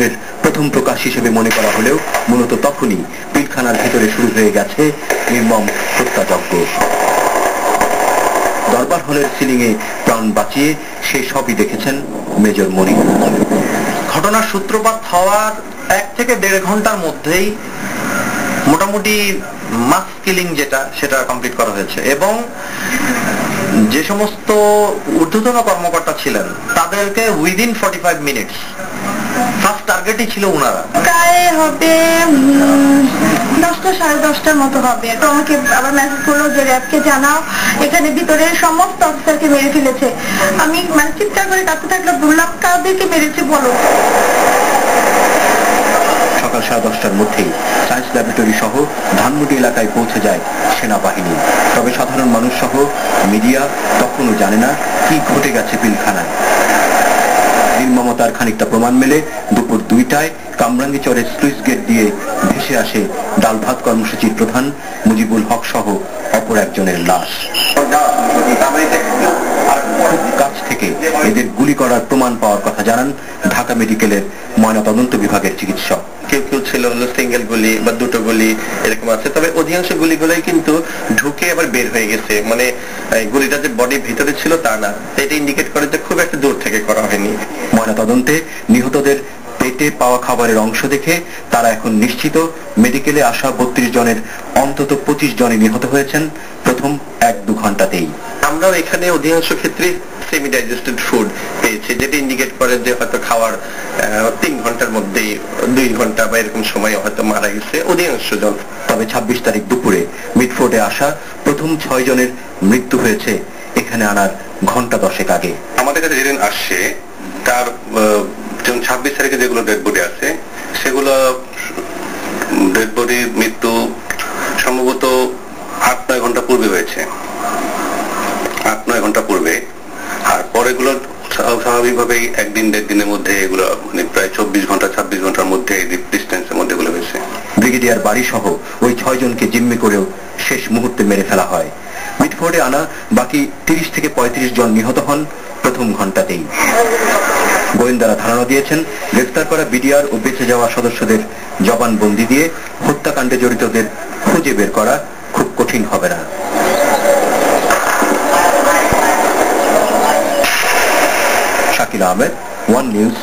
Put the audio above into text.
বিদ্রোহের প্রথম প্রকাশ হিসেবে মনে করা হলেও মূলত তখনই পিলখানার ভিতরে শুরু হয়ে গেছে নির্মম হত্যাযজ্ঞ। দরবার হলের সিলিংয়ে প্রাণ বাঁচিয়ে সে সবই দেখেছেন মেজর মনির। ঘটনার সূত্রপাত হওয়ার 1 থেকে 1.5 ঘন্টার মধ্যেই মোটামুটি মাস কিলিং সেটা কমপ্লিট করা হয়েছে এবং যে সমস্ত ঊর্ধ্বতন কর্মকর্তা ছিলেন তাদেরকে উইদিন 45 মিনিটস ফার্স্ট টার্গেটই ছিল ওনারা। প্রায় হবে 10টা সাড়ে 10টার মতো হবে। তো আমাকে আবার মেসেজ করলো যে র্যাবকে জানাও এখানে ভিতরে সমস্ত অফিসারকে মেরে ফেলেছে। আমি চিৎকার করে কাঁদতে থাকলে বললাম কাদেরকে মেরেছে বলো। সকাল 10:30টার মধ্যেই সায়েন্স ল্যাবরেটরি সহ ধানমন্ডি এলাকায় পৌঁছে যায় সেনাবাহিনী। তবে সাধারণ মানুষ সহ মিডিয়া তখনও জানে না কি ঘটে গেছে পিলখানায়। নির্মমতার খানিকটা প্রমাণ মেলে দুপুর 2টায় কামরাঙ্গীচরের স্লুইস গেট দিয়ে ভেসে আসে ডাল ভাত কর্মসূচির প্রধান মুজিবুল হক সহ অপর একজনের লাশ। খুব কাছ থেকে এদের গুলি করার প্রমাণ পাওয়ার কথা জানান ঢাকা মেডিকেলের ময়নাতদন্ত বিভাগের চিকিৎসক। কেউ কেউ ছিল সিঙ্গেল গুলি বা 2টো গুলি এরকম আছে, তবে অধিকাংশ গুলিগুলোই কিন্তু ঢুকে আবার বের হয়ে গেছে, গুলিটা যে বডির ভিতরে ছিল তা না। এটা ইন্ডিকেট করে যে খুব একটা দূর থেকে করা হয়নি। ময়নাতদন্তে নিহতদের পেটে পাওয়া খাবারের অংশ দেখে তারা এখন নিশ্চিত মেডিকেলে আসা 32 জনের অন্তত 25 জনই নিহত হয়েছেন প্রথম 1-2 ঘন্টাতেই। আমরাও এখানে অধিকাংশ ক্ষেত্রে সেমি ডাইজেস্টেড ফুড পেয়েছি, যেটা ইন্ডিকেট করে যে হয়তো খাওয়ার 3 ঘন্টার মধ্যেই 2 ঘন্টা বা এরকম সময় হয়তো মারা গেছে অধিকাংশ জন। তবে 26 তারিখ দুপুরে মিডফোর্ডে আসা প্রথম 6 জনের মৃত্যু হয়েছে এখানে আনার ঘন্টা 10 আগে। আমাদের কাছে যেদিন আসছে তার 26 তারিখে যেগুলো ডেড বডি আছে সেগুলো ডেড বডির মৃত্যু সম্ভবত 8-9 ঘন্টা পূর্বে হয়েছে, 8-9 ঘন্টা পূর্বে। আর পরেগুলো স্বাভাবিকভাবেই 1-1.5 দিনের মধ্যে এগুলো প্রায় 24 ঘন্টা 26 ঘন্টার মধ্যে ডিস্টেন্সের মধ্যে এগুলো হয়েছে। ব্রিগেডিয়ার বাড়ি সহ ওই 6 জনকে জিম্মি করেও শেষ মুহূর্তে মেরে ফেলা হয়। মিডফোর্ডে আনা বাকি 30 থেকে 35 জন নিহত হন প্রথম ঘন্টাতেই। গোয়েন্দারা ধারণা দিয়েছেন গ্রেফতার করা বিডিআর ও বেঁচে যাওয়া সদস্যদের জবানবন্দি দিয়ে হত্যাকাণ্ডে জড়িতদের খুঁজে বের করা খুব কঠিন হবে না। Shakil Ahmed, one news.